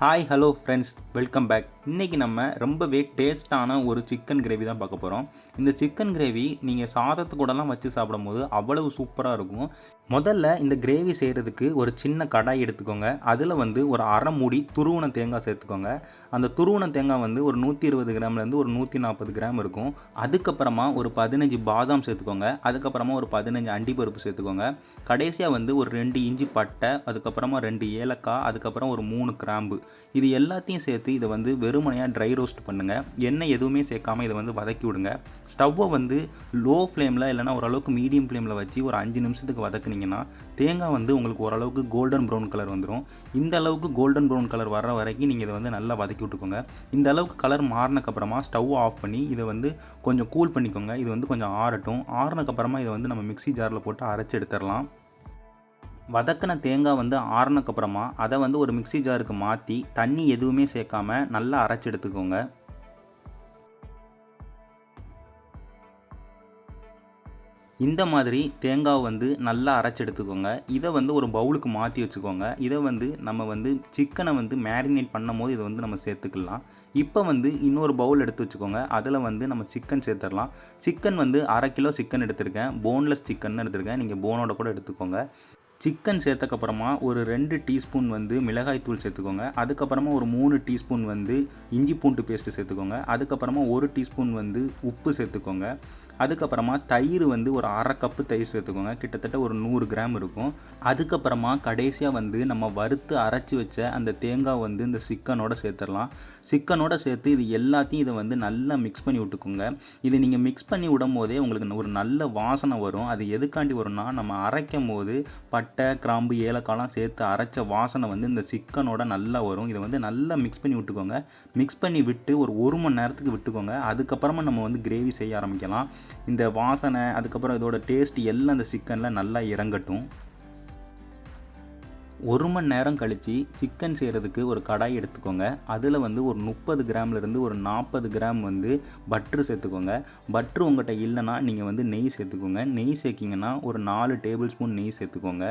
Hi hello friends, welcome back. இன்றைக்கி நம்ம ரொம்பவே டேஸ்ட்டான ஒரு சிக்கன் கிரேவி தான் பார்க்க போகிறோம். இந்த சிக்கன் கிரேவி நீங்கள் சாதத்து கூடலாம் வச்சு சாப்பிடும்போது அவ்வளவு சூப்பராக இருக்கும். முதல்ல இந்த கிரேவி செய்கிறதுக்கு ஒரு சின்ன கடாய் எடுத்துக்கோங்க. அதில் ஒரு அரை மூடி துருவன தேங்காய் சேர்த்துக்கோங்க. அந்த துருவன தேங்காய் ஒரு 120 கிராம்லேருந்து ஒரு 140 கிராம் இருக்கும். அதுக்கப்புறமா ஒரு 15 பாதாம் சேர்த்துக்கோங்க. அதுக்கப்புறமா ஒரு 15 அண்டிப்பருப்பு சேர்த்துக்கோங்க. கடைசியாக ஒரு 2 இஞ்சி பட்டை, அதுக்கப்புறமா 2 ஏலக்காய், அதுக்கப்புறம் ஒரு 3 கிராம்பு. இது எல்லாத்தையும் சேர்த்து இதை வெறுமனையாக ட்ரை ரோஸ்ட் பண்ணுங்கள். எண்ணெய் எதுவுமே சேர்க்காமல் இதை வதக்கி விடுங்க. ஸ்டவ்வை லோ ஃப்ளேமில் இல்லைனா ஓரளவுக்கு மீடியம் ஃப்ளேமில் வச்சு ஒரு 5 நிமிஷத்துக்கு வதக்குனிங்கன்னா தேங்காய் உங்களுக்கு ஓரளவுக்கு கோல்டன் ப்ரௌன் கலர் வந்துடும். இந்த அளவுக்கு கோல்டன் ப்ரௌன் கலர் வர வரைக்கும் நீங்கள் இதை நல்லா வதக்கி விட்டுக்கோங்க. இந்த அளவுக்கு கலர் மாறினக்கப்புறமா ஸ்டவ் ஆஃப் பண்ணி இதை கொஞ்சம் கூல் பண்ணிக்கோங்க. இது கொஞ்சம் ஆறட்டும். ஆறினக்கப்புறமா இதை நம்ம மிக்ஸி ஜாரில் போட்டு அரைச்சி எடுத்துடலாம். வதக்கின தேங்காய் ஆறினக்கப்புறமா அதை ஒரு மிக்ஸி ஜாருக்கு மாற்றி தண்ணி எதுவுமே சேர்க்காம நல்லா அரைச்சி எடுத்துக்கோங்க. இந்த மாதிரி தேங்காய் நல்லா அரைச்சி எடுத்துக்கோங்க. இதை ஒரு பவுலுக்கு மாற்றி வச்சுக்கோங்க. இதை நம்ம சிக்கனை மேரினேட் பண்ணும் போது இதை நம்ம சேர்த்துக்கலாம். இப்போ இன்னொரு பவுல் எடுத்து வச்சுக்கோங்க. அதில் நம்ம சிக்கன் சேர்த்துடலாம். சிக்கன் அரை கிலோ சிக்கன் எடுத்திருக்கேன். போன்லெஸ் சிக்கன் எடுத்திருக்கேன். நீங்கள் போனோட கூட எடுத்துக்கோங்க. சிக்கன் சேர்த்தக்கப்புறமா ஒரு 2 டீஸ்பூன் மிளகாய்த்தூள் சேர்த்துக்கோங்க. அதுக்கப்புறமா ஒரு 3 டீஸ்பூன் இஞ்சி பூண்டு பேஸ்ட்டு சேர்த்துக்கோங்க. அதுக்கப்புறமா 1 டீஸ்பூன் உப்பு சேர்த்துக்கோங்க. அதுக்கப்புறமா தயிர் ஒரு அரை கப்பு தயிர் சேர்த்துக்கோங்க. கிட்டத்தட்ட ஒரு 100 கிராம் இருக்கும். அதுக்கப்புறமா கடைசியாக நம்ம வறுத்து அரைச்சி வச்ச அந்த தேங்காய் இந்த சிக்கனோட சேர்த்துடலாம். சிக்கனோட சேர்த்து இது எல்லாத்தையும் இதை நல்லா மிக்ஸ் பண்ணி விட்டுக்கோங்க. இது நீங்கள் மிக்ஸ் பண்ணி விடும் போதே உங்களுக்கு ஒரு நல்ல வாசனை வரும். அது எதுக்காண்டி வரும்னா, நம்ம அரைக்கும் போது பட்டை, கிராம்பு, ஏலக்காய்லாம் சேர்த்து அரைச்ச வாசனை இந்த சிக்கனோட நல்லா வரும். இதை நல்லா மிக்ஸ் பண்ணி விட்டுக்கோங்க. மிக்ஸ் பண்ணி விட்டு ஒரு மணி நேரத்துக்கு விட்டுக்கோங்க. அதுக்கப்புறமா நம்ம கிரேவி செய்ய ஆரம்பிக்கலாம். இந்த வாசனை, அதுக்கப்புறம் இதோட டேஸ்ட் எல்லாம் இந்த சிக்கனில் நல்லா இறங்கட்டும். 1 மணி நேரம் கழித்து சிக்கன் செய்கிறதுக்கு ஒரு கடாய் எடுத்துக்கோங்க. அதில் ஒரு 30 கிராம்லேருந்து ஒரு 40 கிராம் பட்ரு சேர்த்துக்கோங்க. பட்ரு உங்கள்கிட்ட இல்லைனா நீங்கள் நெய் சேர்த்துக்கோங்க. நெய் சேர்க்கிங்கன்னா ஒரு 4 டேபிள் ஸ்பூன் நெய் சேர்த்துக்கோங்க.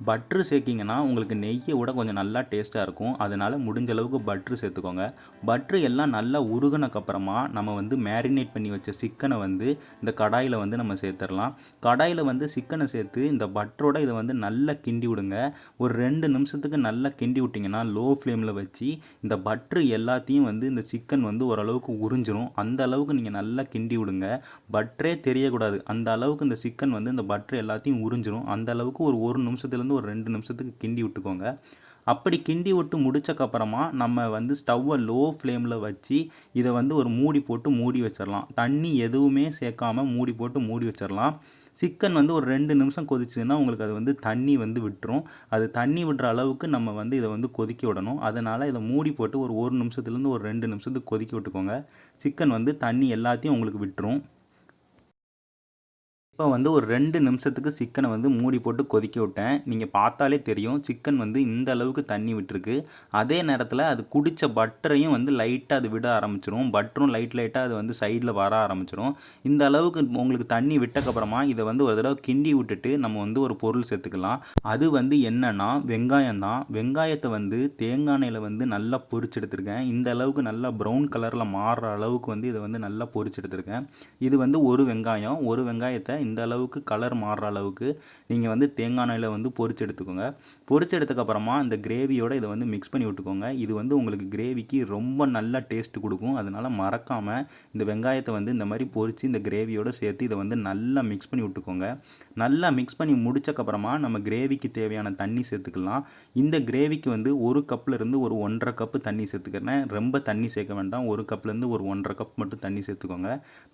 பட்ரு சேர்க்கிங்கன்னா உங்களுக்கு நெய்யை விட கொஞ்சம் நல்லா டேஸ்ட்டாக இருக்கும். அதனால் முடிஞ்ச அளவுக்கு பட்ரு சேர்த்துக்கோங்க. பட்ரு எல்லாம் நல்லா உருகுனக்கப்புறமா நம்ம மேரினேட் பண்ணி வச்ச சிக்கனை இந்த கடாயில் நம்ம சேர்த்துடலாம். கடாயில் சிக்கனை சேர்த்து இந்த பட்டரோட இதை நல்லா கிண்டி விடுங்க. ஒரு 2 நிமிஷத்துக்கு நல்லா கிண்டி விட்டிங்கன்னா லோ ஃப்ளேமில் வச்சு இந்த பட்ரு எல்லாத்தையும் இந்த சிக்கன் ஓரளவுக்கு உறிஞ்சிரும். அந்த அளவுக்கு நீங்கள் நல்லா கிண்டி விடுங்க. பட்டரே தெரியக்கூடாது. அந்த அளவுக்கு இந்த சிக்கன் இந்த பட்ரு எல்லாத்தையும் உறிஞ்சிரும். அந்த அளவுக்கு ஒரு நிமிஷத்துலேருந்து ஒரு 2 நிமிஷத்துக்கு கிண்டி விட்டுக்கோங்க. அப்படி கிண்டி விட்டு முடித்தக்கப்புறமா நம்ம ஸ்டவ்வை லோ ஃப்ளேமில் வச்சு இதை ஒரு மூடி போட்டு மூடி வச்சிடலாம். தண்ணி எதுவுமே சேர்க்காமல் மூடி போட்டு மூடி வச்சிடலாம். சிக்கன் ஒரு 2 நிமிஷம் கொதிச்சுன்னா உங்களுக்கு அது தண்ணி விட்டுரும். அது தண்ணி விடுற அளவுக்கு நம்ம இதை கொதிக்க விடணும். அதனால் இதை மூடி போட்டு ஒரு நிமிஷத்துலேருந்து ஒரு 2 நிமிஷத்துக்கு கொதிக்க விட்டுக்கோங்க. சிக்கன் தண்ணி எல்லாத்தையும் உங்களுக்கு விட்டுரும். இப்போ ஒரு 2 நிமிஷத்துக்கு சிக்கனை மூடி போட்டு கொதிக்க விட்டேன். நீங்கள் பார்த்தாலே தெரியும் சிக்கன் இந்த அளவுக்கு தண்ணி விட்டுருக்கு. அதே நேரத்தில் அது குடித்த பட்டரையும் லைட்டாக அது விட ஆரம்பிச்சிரும். பட்டரும் லைட்டாக அது சைடில் வர ஆரம்பிச்சிரும். இந்த அளவுக்கு உங்களுக்கு தண்ணி விட்டக்கப்புறமா இதை ஒரு தடவை கிண்டி விட்டுட்டு நம்ம ஒரு பொருள் சேர்த்துக்கலாம். அது என்னென்னா வெங்காயம் தான். வெங்காயத்தை தேங்காய் எண்ணெயில் நல்லா பொரிச்சு எடுத்துருக்கேன். இந்த அளவுக்கு நல்லா ப்ரௌன் கலரில் மாறுற அளவுக்கு இதை நல்லா பொரிச்சு எடுத்துருக்கேன். இது ஒரு வெங்காயம். ஒரு வெங்காயத்தை இந்த அளவுக்கு கலர் மாறுற அளவுக்கு நீங்கள் தேங்காய் எண்ணெயில் பொரிச்சு எடுத்துக்கோங்க. பொரிச்சு எடுத்ததுக்கப்புறமா இந்த கிரேவியோட இதை மிக்ஸ் பண்ணி விட்டுக்கோங்க. இது உங்களுக்கு கிரேவிக்கு ரொம்ப நல்ல டேஸ்ட் கொடுக்கும். அதனால் மறக்காமல் இந்த வெங்காயத்தை இந்த மாதிரி பொரித்து இந்த கிரேவியோடு சேர்த்து இதை நல்லா மிக்ஸ் பண்ணி விட்டுக்கோங்க. நல்லா மிக்ஸ் பண்ணி முடிச்சக்கப்புறமா நம்ம கிரேவிக்கு தேவையான தண்ணி சேர்த்துக்கலாம். இந்த கிரேவிக்கு ஒரு கப்லேருந்து ஒரு 1.5 கப்பு தண்ணி சேர்த்துக்கிறேன். ரொம்ப தண்ணி சேர்க்க வேண்டாம். ஒரு கப்லேருந்து ஒரு 1.5 கப் மட்டும் தண்ணி சேர்த்துக்கோங்க.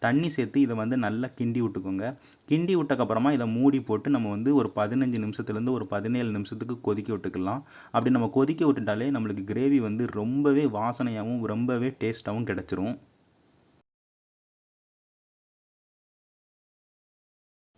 தண்ணி சேர்த்து இதை நல்லா கிண்டி விட்டுக்கோங்க. கிண்டி விட்டக்கப்புறமா இதை மூடி போட்டு நம்ம ஒரு 15 நிமிஷத்துலேருந்து ஒரு 17 நிமிஷத்துக்கு கொதிக்க விட்டுக்கலாம். அப்படி நம்ம கொதிக்க விட்டுட்டாலே நம்மளுக்கு கிரேவி ரொம்பவே வாசனையாகவும் ரொம்பவே டேஸ்ட்டாகவும் கிடச்சிரும்.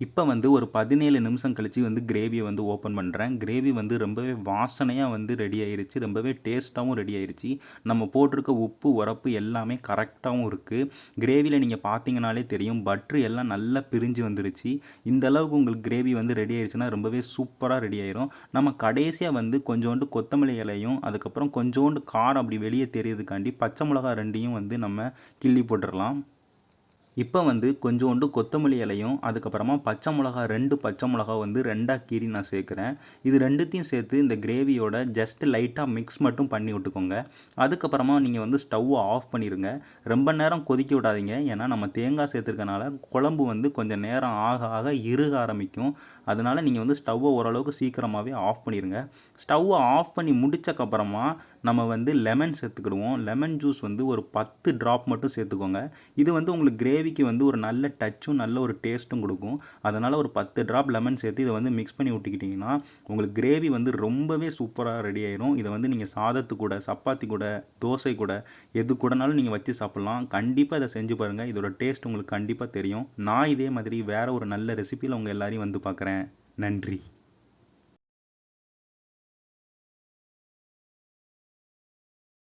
இப்போ வந்து ஒரு 17 நிமிஷம் கழிச்சு வந்து கிரேவியை வந்து ஓப்பன் பண்ணுறேன். கிரேவி வந்து ரொம்பவே வாசனையாக வந்து ரெடி ஆயிருச்சு. ரொம்பவே டேஸ்ட்டாகவும் ரெடி ஆயிருச்சு. நம்ம போட்டிருக்க உப்பு, உரப்பு எல்லாமே கரெக்டாகவும் இருக்குது. கிரேவியில் நீங்கள் பார்த்தீங்கனாலே தெரியும் பட்ரு எல்லாம் நல்லா பிரிஞ்சு வந்துருச்சு. இந்த அளவுக்கு உங்களுக்கு கிரேவி வந்து ரெடி ஆயிருச்சுன்னா ரொம்பவே சூப்பராக ரெடி ஆயிரும். நம்ம கடைசியாக வந்து கொஞ்சோண்டு கொத்தமல்லி இலையும் அதுக்கப்புறம் கொஞ்சோண்டு காரம் அப்படி வெளியே தெரியறதுக்காண்டி பச்சை மிளகா 2யும் வந்து நம்ம கிள்ளி போட்டுடலாம். இப்போ வந்து கொஞ்சோண்டு கொத்தமல்லி இலையும் அதுக்கப்புறமா பச்சை மிளகா 2 பச்சை மிளகா வந்து 2ஆக கீறி நான் சேர்க்குறேன். இது 2த்தையும் சேர்த்து இந்த கிரேவியோட ஜஸ்ட் லைட்டாக மிக்ஸ் மட்டும் பண்ணி விட்டுக்கோங்க. அதுக்கப்புறமா நீங்கள் வந்து ஸ்டவ்வை ஆஃப் பண்ணிடுங்க. ரொம்ப நேரம் கொதிக்க விடாதீங்க. ஏன்னா நம்ம தேங்காய் சேர்த்துருக்கனால குழம்பு வந்து கொஞ்சம் நேரம் ஆக ஆக இறுக ஆரம்பிக்கும். அதனால் நீங்கள் வந்து ஸ்டவ்வை ஓரளவுக்கு சீக்கிரமாகவே ஆஃப் பண்ணிடுங்க. ஸ்டவ்வை ஆஃப் பண்ணி முடித்தக்கப்புறமா நம்ம வந்து லெமன் சேர்த்துக்கிடுவோம். லெமன் ஜூஸ் வந்து ஒரு 10 ட்ராப் மட்டும் சேர்த்துக்கோங்க. இது வந்து உங்களுக்கு கிரேவிக்கு வந்து ஒரு நல்ல டச்சும் நல்ல ஒரு டேஸ்ட்டும் கொடுக்கும். அதனால் ஒரு 10 ட்ராப் லெமன் சேர்த்து இதை வந்து மிக்ஸ் பண்ணி விட்டுக்கிட்டிங்கன்னா உங்களுக்கு கிரேவி வந்து ரொம்பவே சூப்பராக ரெடி ஆயிரும். இதை வந்து நீங்கள் சாதத்து கூட, சப்பாத்தி கூட, தோசை கூட எது கூடனாலும் நீங்கள் வச்சு சாப்பிட்லாம். கண்டிப்பாக இதை செஞ்சு பாருங்கள். இதோட டேஸ்ட் உங்களுக்கு கண்டிப்பாக தெரியும். நான் இதே மாதிரி வேறு ஒரு நல்ல ரெசிபியில் உங்கள் எல்லாரையும் வந்து பார்க்குறேன். நன்றி.